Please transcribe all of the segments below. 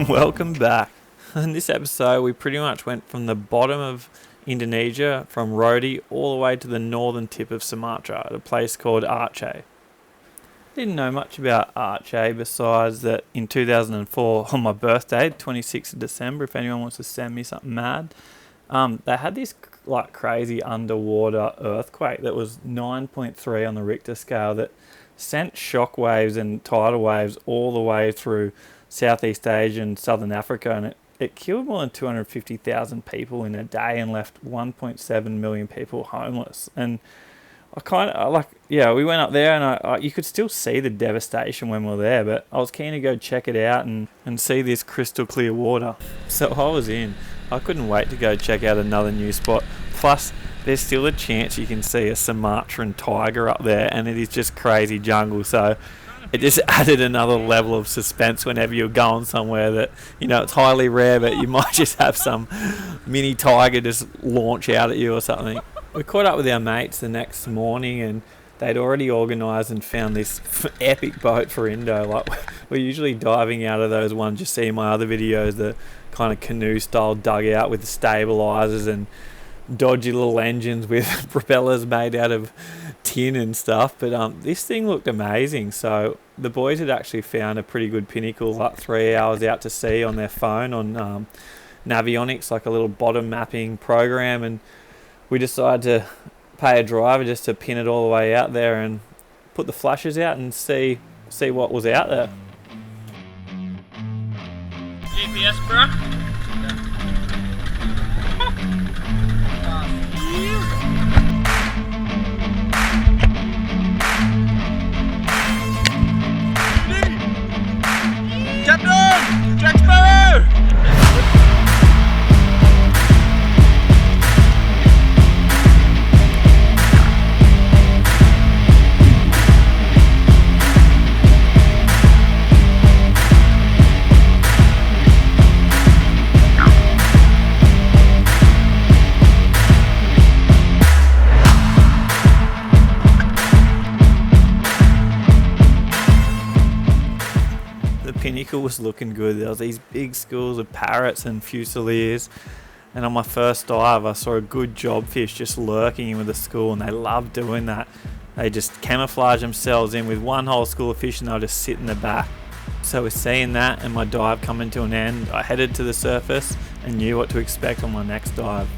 Welcome back. In this episode, we pretty much went from the bottom of Indonesia, from Roti, all the way to the northern tip of Sumatra at a place called Aceh. Didn't know much about Aceh besides that in 2004, on my birthday, 26th of December, if anyone wants to send me something mad, they had this like crazy underwater earthquake that was 9.3 on the Richter scale that sent shock waves and tidal waves all the way through Southeast Asia and Southern Africa, and it killed more than 250,000 people in a day and left 1.7 million people homeless. And we went up there and you could still see the devastation when we were there, but I was keen to go check it out and see this crystal clear water. So I was in. I couldn't wait to go check out another new spot. Plus, there's still a chance you can see a Sumatran tiger up there, and it is just crazy jungle. So it just added another level of suspense whenever you're going somewhere that, it's highly rare, but you might just have some mini tiger just launch out at you or something. We caught up with our mates the next morning, and they'd already organised and found this epic boat for Indo. Like, we're usually diving out of those ones you see in my other videos, the kind of canoe style dugout with the stabilisers and dodgy little engines with propellers made out of tin and stuff. But this thing looked amazing. So the boys had actually found a pretty good pinnacle like 3 hours out to sea on their phone on Navionics, like a little bottom mapping program, and we decided to pay a driver just to pin it all the way out there and put the flashes out and see what was out there. GPS, bro. Captain! Jack Sparrow! Pinnacle was looking good. There was these big schools of parrots and fusiliers, and on my first dive I saw a good jobfish just lurking in with a school, and they love doing that. They just camouflage themselves in with one whole school of fish and they'll just sit in the back. So with seeing that and my dive coming to an end, I headed to the surface and knew what to expect on my next dive.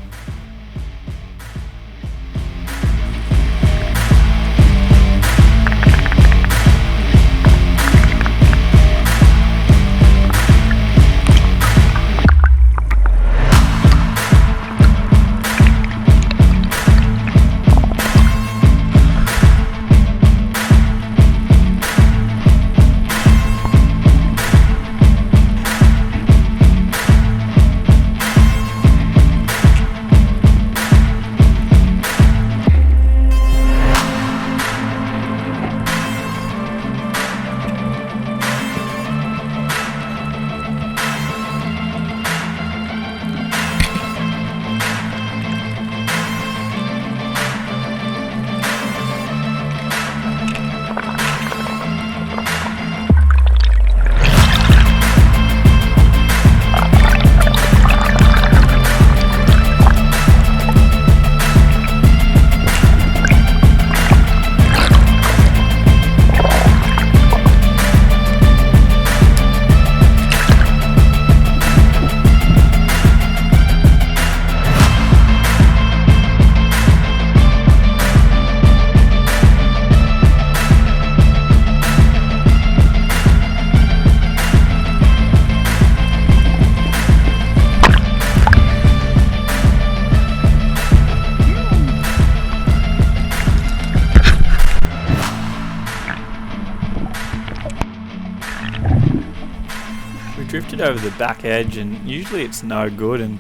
Drifted over the back edge, and usually it's no good, and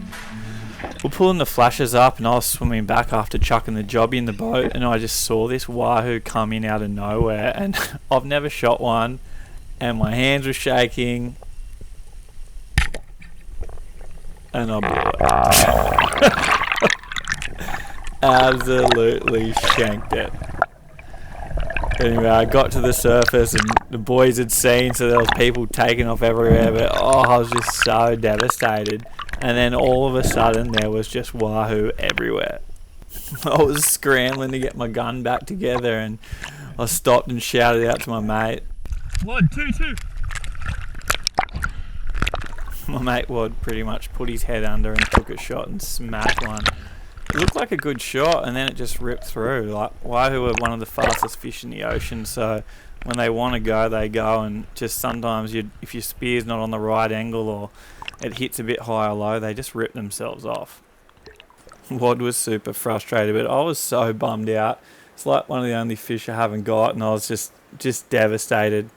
we're pulling the flashes up, and I was swimming back after chucking the jobby in the boat, and I just saw this wahoo come in out of nowhere, and I've never shot one, and my hands were shaking, and I blew it. Absolutely shanked it. Anyway, I got to the surface and the boys had seen, so there was people taking off everywhere, but I was just so devastated. And then all of a sudden there was just wahoo everywhere. I was scrambling to get my gun back together and I stopped and shouted out to my mate. 1, 2, 2. My mate Wad pretty much put his head under and took a shot and smacked one. It looked like a good shot and then it just ripped through. Like, wahoo are one of the fastest fish in the ocean, so when they want to go, they go, and just sometimes if your spear's not on the right angle or it hits a bit high or low, they just rip themselves off. Wad was super frustrated, but I was so bummed out. It's like one of the only fish I haven't got, and I was just devastated.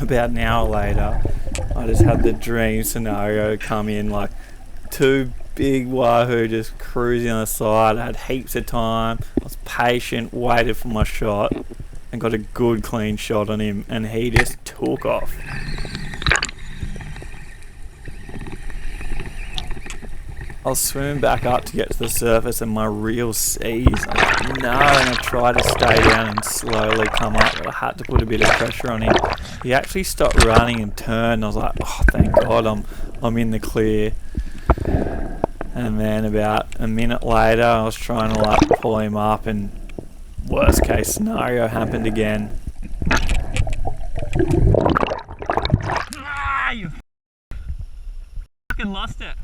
About an hour later, I just had the dream scenario come in, like 2 big wahoo just cruising on the side. I had heaps of time. I was patient, waited for my shot, and got a good clean shot on him, and he just took off. I was swimming back up to get to the surface and my reel seized. I'm like, no, and I tried to stay down and slowly come up, but I had to put a bit of pressure on him. He actually stopped running and turned. I was like, oh, thank God I'm in the clear. And then about a minute later, I was trying to like pull him up, and worst case scenario happened again. Ah, you fucking lost it.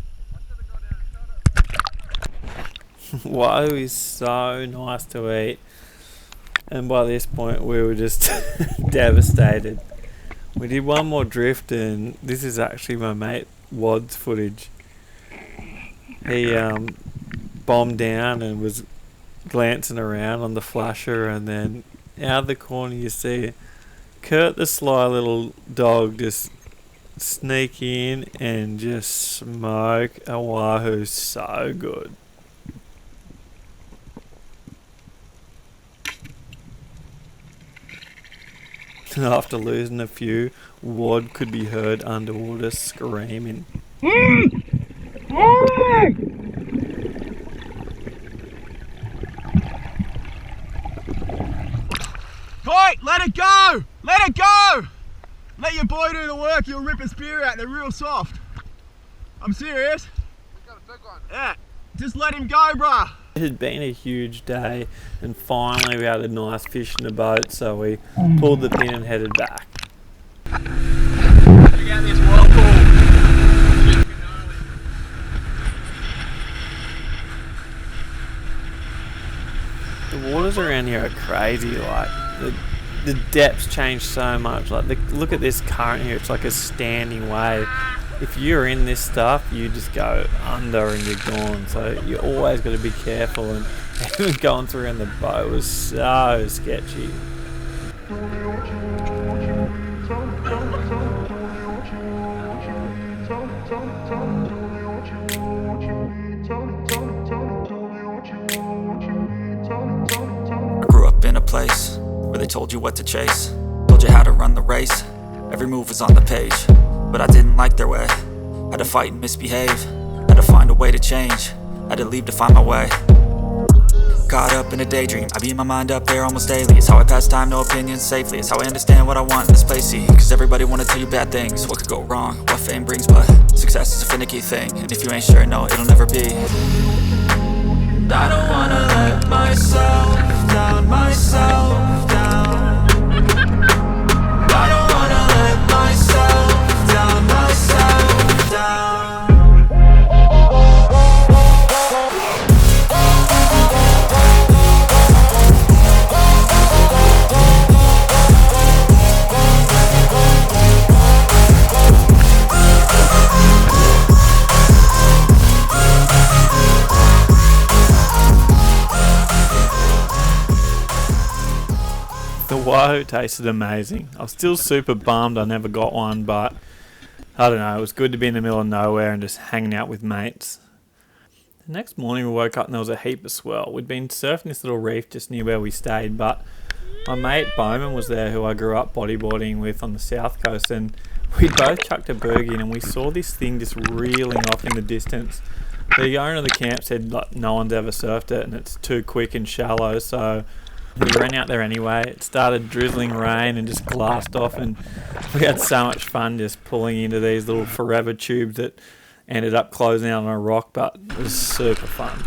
Wahoo is so nice to eat, and by this point we were just devastated. We did one more drift, and this is actually my mate Wad's footage. He bombed down and was glancing around on the flasher, and then out of the corner you see Kurt, the sly little dog, just sneak in and just smoke a wahoo so good. After losing a few, Wad could be heard underwater screaming. Kite, let it go! Let it go! Let your boy do the work, you'll rip a spear out, they're real soft. I'm serious. We got a big one. Yeah, just let him go, bruh. It had been a huge day, and finally we had a nice fish in the boat, so we pulled the pin and headed back. Check out this whirlpool. The waters around here are crazy, like the depths change so much. Like look at this current here, it's like a standing wave. If you're in this stuff, you just go under and you're gone. So you always got to be careful, and even going through in the boat was so sketchy. I grew up in a place where they told you what to chase, told you how to run the race. Every move was on the page, but I didn't like their way. Had to fight and misbehave, had to find a way to change, had to leave to find my way. Caught up in a daydream, I beat my mind up there almost daily. It's how I pass time, no opinions safely. It's how I understand what I want in this place, see. Cause everybody wanna tell you bad things, what could go wrong, what fame brings. But success is a finicky thing, and if you ain't sure, no, it'll never be. I don't wanna let myself down, myself down. I don't wanna let myself down, myself down. The wahoo tasted amazing. I was still super bummed I never got one, but I don't know, it was good to be in the middle of nowhere and just hanging out with mates. The next morning we woke up and there was a heap of swell. We'd been surfing this little reef just near where we stayed, but my mate Bowman was there, who I grew up bodyboarding with on the south coast, and we both chucked a Boog in and we saw this thing just reeling off in the distance. The owner of the camp said like no one's ever surfed it and it's too quick and shallow, so We ran out there anyway. It started drizzling rain and just glassed off, and we had so much fun just pulling into these little forever tubes that ended up closing out on a rock, but it was super fun.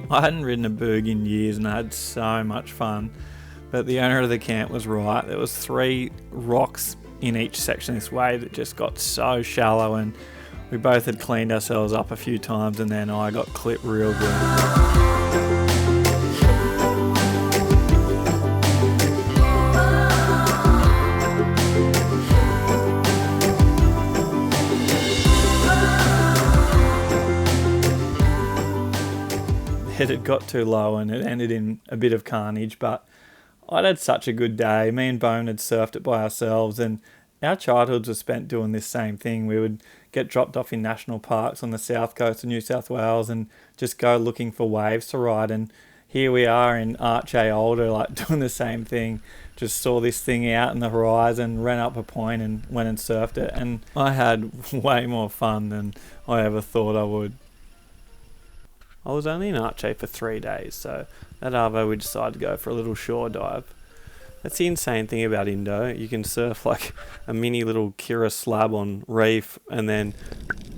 I hadn't ridden a Boog in years and I had so much fun, but the owner of the camp was right. There was 3 rocks in each section this way that just got so shallow, and we both had cleaned ourselves up a few times, and then I got clipped real good. It had got too low and it ended in a bit of carnage, but I'd had such a good day. Me and Bone had surfed it by ourselves, and our childhoods were spent doing this same thing. We would get dropped off in national parks on the south coast of New South Wales and just go looking for waves to ride, and here we are in Aceh older, like doing the same thing. Just saw this thing out in the horizon, ran up a point and went and surfed it, and I had way more fun than I ever thought I would. I was only in Aceh for 3 days, so that arvo we decided to go for a little shore dive. That's the insane thing about Indo. You can surf like a mini little Kira slab on reef and then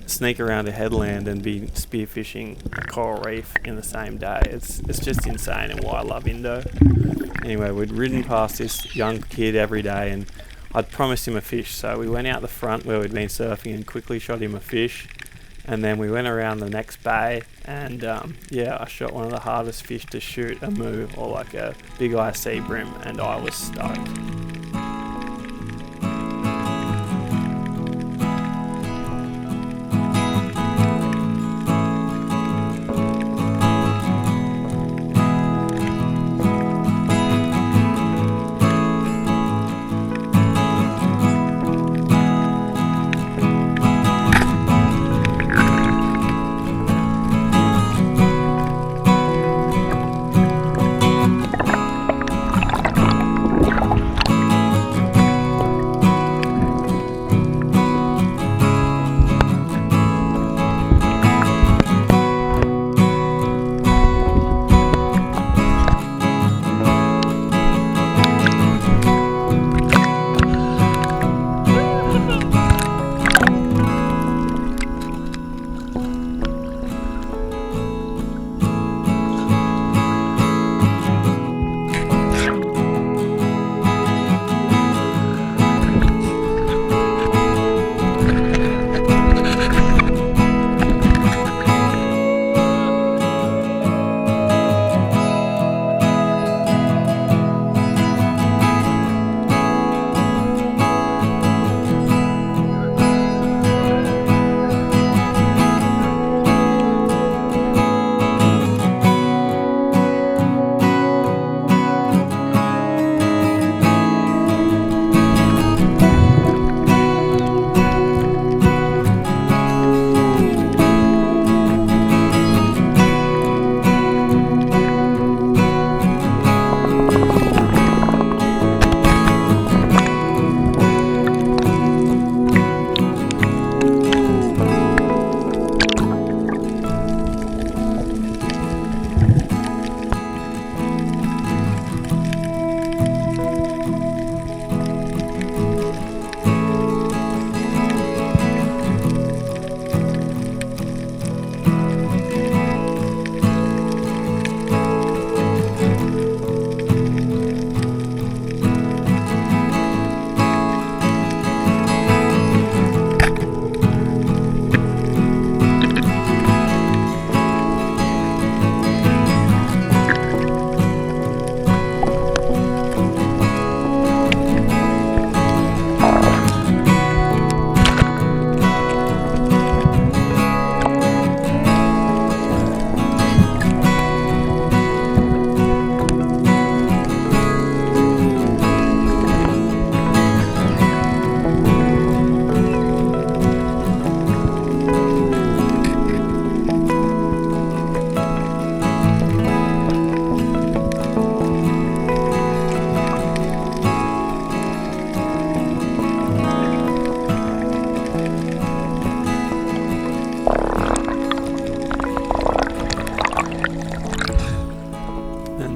sneak around a headland and be spearfishing a coral reef in the same day. It's just insane, and why I love Indo. Anyway, we'd ridden past this young kid every day, and I'd promised him a fish, so we went out the front where we'd been surfing and quickly shot him a fish. And then we went around the next bay, and I shot one of the hardest fish to shoot, a moo, or like a big eye sea bream, and I was stoked.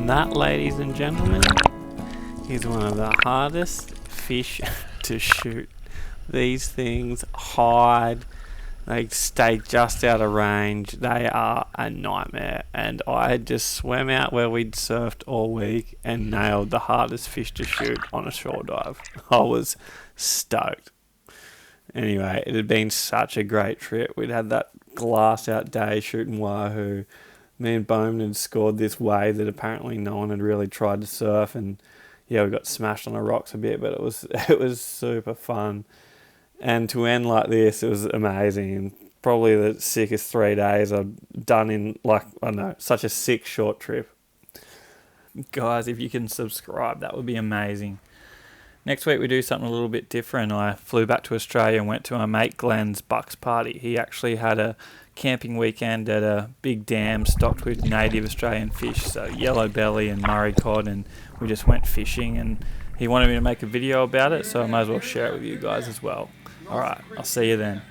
that, ladies and gentlemen, is one of the hardest fish to shoot. These things hide, they stay just out of range, they are a nightmare, and I had just swam out where we'd surfed all week and nailed the hardest fish to shoot on a shore dive. I was stoked. Anyway, it had been such a great trip. We'd had that glass out day shooting wahoo. Me and Bowman had scored this wave that apparently no one had really tried to surf, and yeah, we got smashed on the rocks a bit, but it was super fun. And to end like this, it was amazing. And probably the sickest 3 days I've done in, like, I don't know, such a sick short trip. Guys, if you can subscribe, that would be amazing. Next week we do something a little bit different. I flew back to Australia and went to my mate Glenn's Bucks party. He actually had a camping weekend at a big dam stocked with native Australian fish, so yellow belly and Murray cod, and we just went fishing, and he wanted me to make a video about it, so I might as well share it with you guys as well. Alright, I'll see you then.